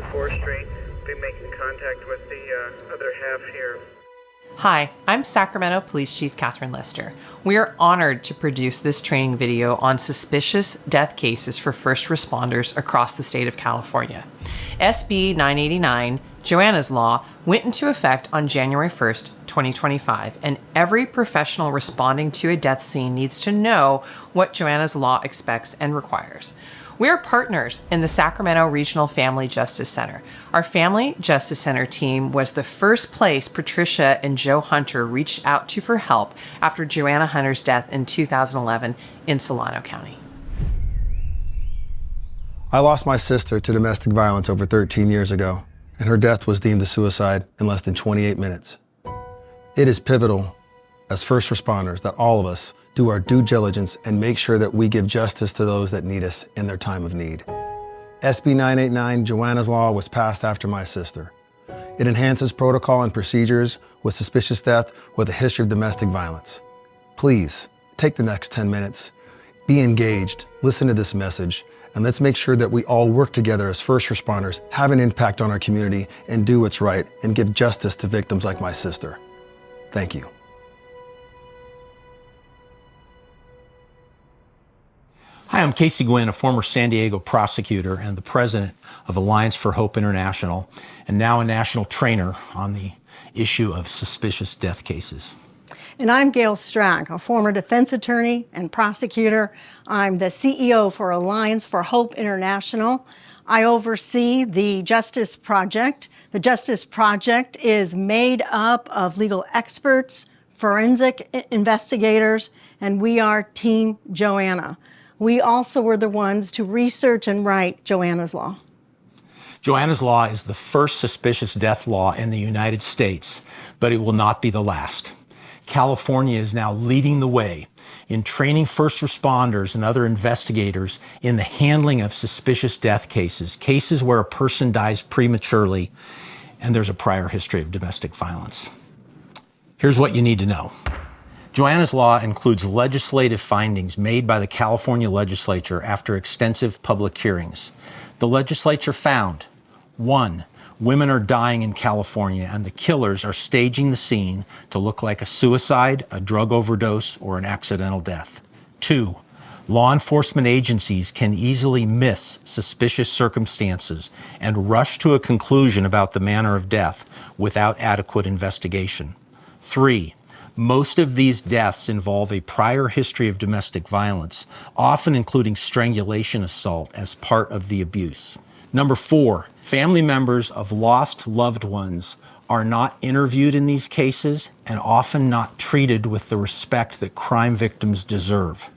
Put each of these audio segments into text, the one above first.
4th Street. Be making contact with the other half here. Hi, I'm Sacramento Police Chief Catherine Lister. We are honored to produce this training video on suspicious death cases for first responders across the state of California. SB 989, Joanna's Law, went into effect on January 1st, 2025, and every professional responding to a death scene needs to know what Joanna's Law expects and requires. We are partners in the Sacramento Regional Family Justice Center. Our Family Justice Center team was the first place Patricia and Joe Hunter reached out to for help after Joanna Hunter's death in 2011 in Solano County. I lost my sister to domestic violence over 13 years ago, and her death was deemed a suicide in less than 28 minutes. It is pivotal as first responders that all of us do our due diligence and make sure that we give justice to those that need us in their time of need. SB 989, Joanna's Law, was passed after my sister. It enhances protocol and procedures with suspicious death with a history of domestic violence. Please, take the next 10 minutes, be engaged, listen to this message, and let's make sure that we all work together as first responders, have an impact on our community, and do what's right, and give justice to victims like my sister. Thank you. Hi, I'm Casey Gwynn, a former San Diego prosecutor and the president of Alliance for Hope International, and now a national trainer on the issue of suspicious death cases. And I'm Gail Strack, a former defense attorney and prosecutor. I'm the CEO for Alliance for Hope International. I oversee the Justice Project. The Justice Project is made up of legal experts, forensic investigators, and we are Team Joanna. We also were the ones to research and write Joanna's Law. Joanna's Law is the first suspicious death law in the United States, but it will not be the last. California is now leading the way in training first responders and other investigators in the handling of suspicious death cases, cases where a person dies prematurely and there's a prior history of domestic violence. Here's what you need to know. Joanna's Law includes legislative findings made by the California legislature after extensive public hearings. The legislature found, 1, women are dying in California and the killers are staging the scene to look like a suicide, a drug overdose, or an accidental death. 2, law enforcement agencies can easily miss suspicious circumstances and rush to a conclusion about the manner of death without adequate investigation. 3, most of these deaths involve a prior history of domestic violence, often including strangulation assault as part of the abuse. Number 4, family members of lost loved ones are not interviewed in these cases and often not treated with the respect that crime victims deserve.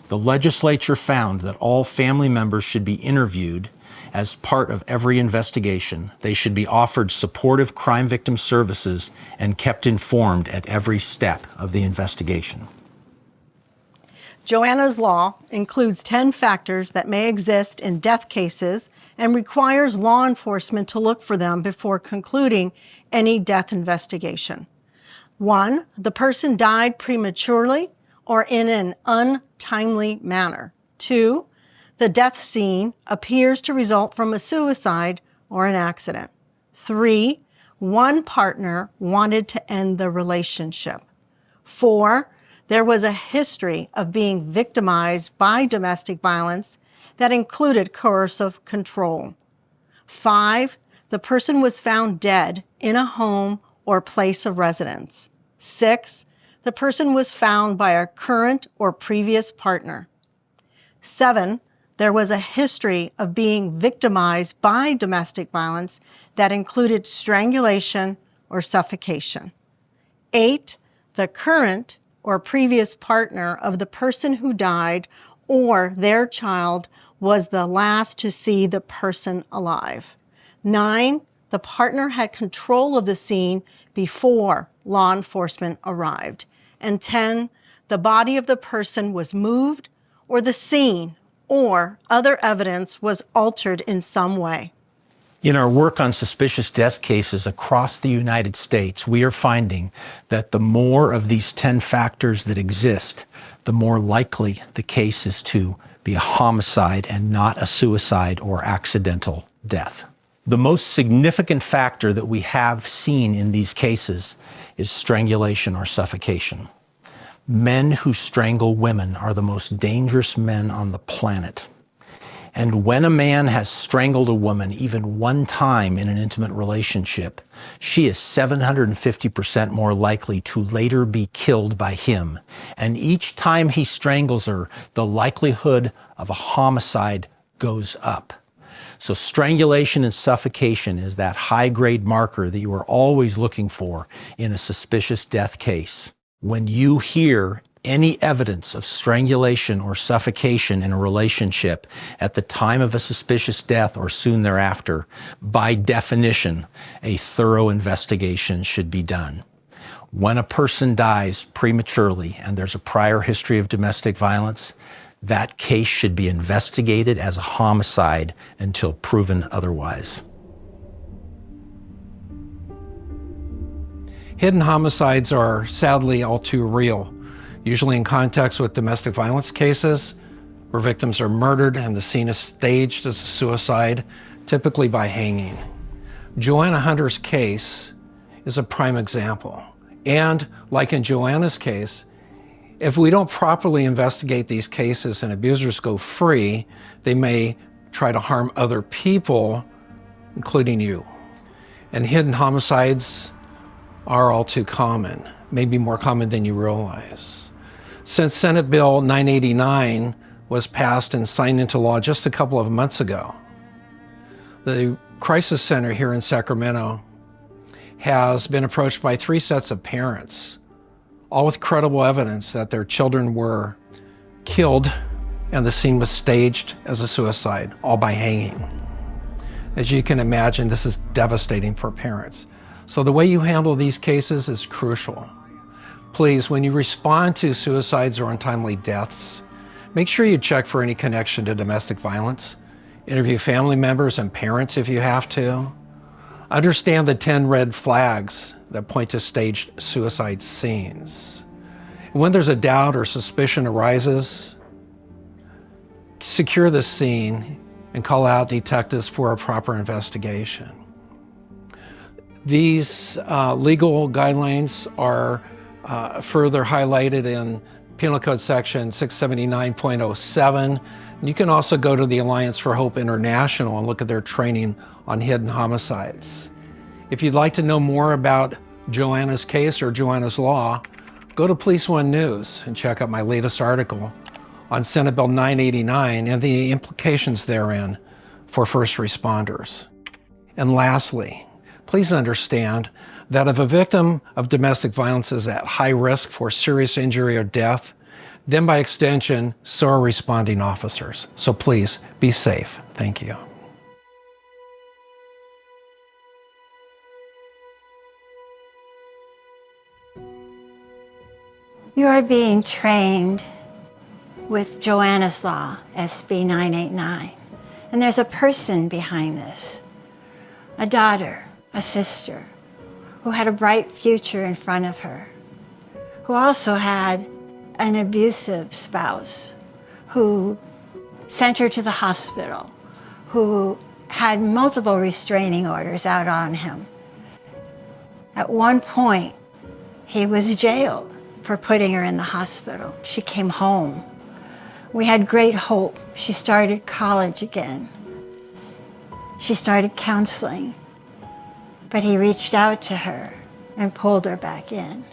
The legislature found that all family members should be interviewed as part of every investigation. They should be offered supportive crime victim services and kept informed at every step of the investigation. Joanna's Law includes 10 factors that may exist in death cases and requires law enforcement to look for them before concluding any death investigation. 1, the person died prematurely or in an untimely manner. 2, the death scene appears to result from a suicide or an accident. 3, one partner wanted to end the relationship. 4, there was a history of being victimized by domestic violence that included coercive control. 5, the person was found dead in a home or place of residence. 6, the person was found by a current or previous partner. 7, there was a history of being victimized by domestic violence that included strangulation or suffocation. 8, the current or previous partner of the person who died or their child was the last to see the person alive. 9, the partner had control of the scene before law enforcement arrived. And 10, the body of the person was moved or the scene or other evidence was altered in some way. In our work on suspicious death cases across the United States, we are finding that the more of these 10 factors that exist, the more likely the case is to be a homicide and not a suicide or accidental death. The most significant factor that we have seen in these cases is strangulation or suffocation. Men who strangle women are the most dangerous men on the planet. And when a man has strangled a woman even one time in an intimate relationship, she is 750% more likely to later be killed by him. And each time he strangles her, the likelihood of a homicide goes up. So strangulation and suffocation is that high-grade marker that you are always looking for in a suspicious death case. When you hear any evidence of strangulation or suffocation in a relationship at the time of a suspicious death or soon thereafter, by definition, a thorough investigation should be done. When a person dies prematurely and there's a prior history of domestic violence, that case should be investigated as a homicide until proven otherwise. Hidden homicides are sadly all too real, usually in context with domestic violence cases where victims are murdered and the scene is staged as a suicide, typically by hanging. Joanna Hunter's case is a prime example. And like in Joanna's case, if we don't properly investigate these cases and abusers go free, they may try to harm other people, including you. And hidden homicides are all too common, maybe more common than you realize. Since Senate Bill 989 was passed and signed into law just a couple of months ago, the Crisis Center here in Sacramento has been approached by 3 sets of parents, all with credible evidence that their children were killed and the scene was staged as a suicide, all by hanging. As you can imagine, this is devastating for parents. So the way you handle these cases is crucial. Please, when you respond to suicides or untimely deaths, make sure you check for any connection to domestic violence. Interview family members and parents if you have to. Understand the 10 red flags that point to staged suicide scenes. When there's a doubt or suspicion arises, secure the scene and call out detectives for a proper investigation. These legal guidelines are further highlighted in Penal Code Section 679.07. You can also go to the Alliance for Hope International and look at their training on hidden homicides. If you'd like to know more about Joanna's case or Joanna's Law, go to Police One News and check out my latest article on Senate Bill 989 and the implications therein for first responders. And lastly, please understand that if a victim of domestic violence is at high risk for serious injury or death, then by extension, so are responding officers. So please be safe. Thank you. You are being trained with Joanna's Law, SB 989. And there's a person behind this, a daughter, a sister, who had a bright future in front of her, who also had an abusive spouse, who sent her to the hospital, who had multiple restraining orders out on him. At one point, he was jailed for putting her in the hospital. She came home. We had great hope. She started college again. She started counseling, but he reached out to her and pulled her back in.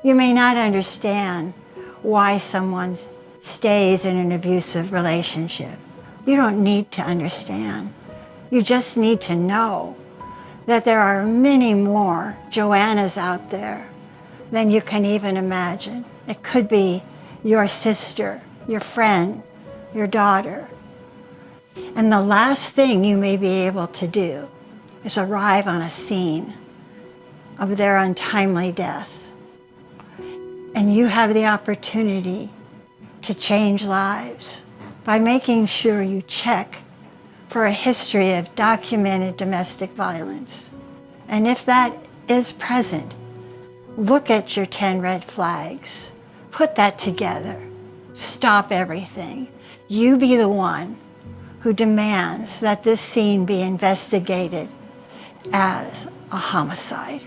You may not understand why someone stays in an abusive relationship. You don't need to understand. You just need to know that there are many more Joannas out there than you can even imagine. It could be your sister, your friend, your daughter. And the last thing you may be able to do is arrive on a scene of their untimely death. And you have the opportunity to change lives by making sure you check for a history of documented domestic violence. And if that is present, look at your 10 red flags. Put that together. Stop everything. You be the one who demands that this scene be investigated as a homicide.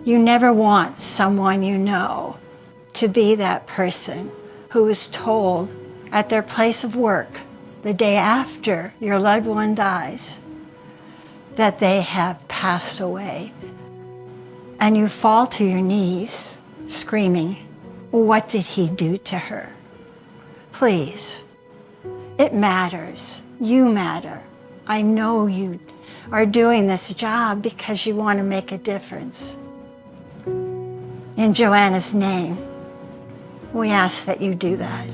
You never want someone you know to be that person who is told at their place of work the day after your loved one dies that they have passed away. And you fall to your knees screaming, "What did he do to her?" Please, it matters. You matter. I know you are doing this job because you want to make a difference. In Joanna's name, we ask that you do that.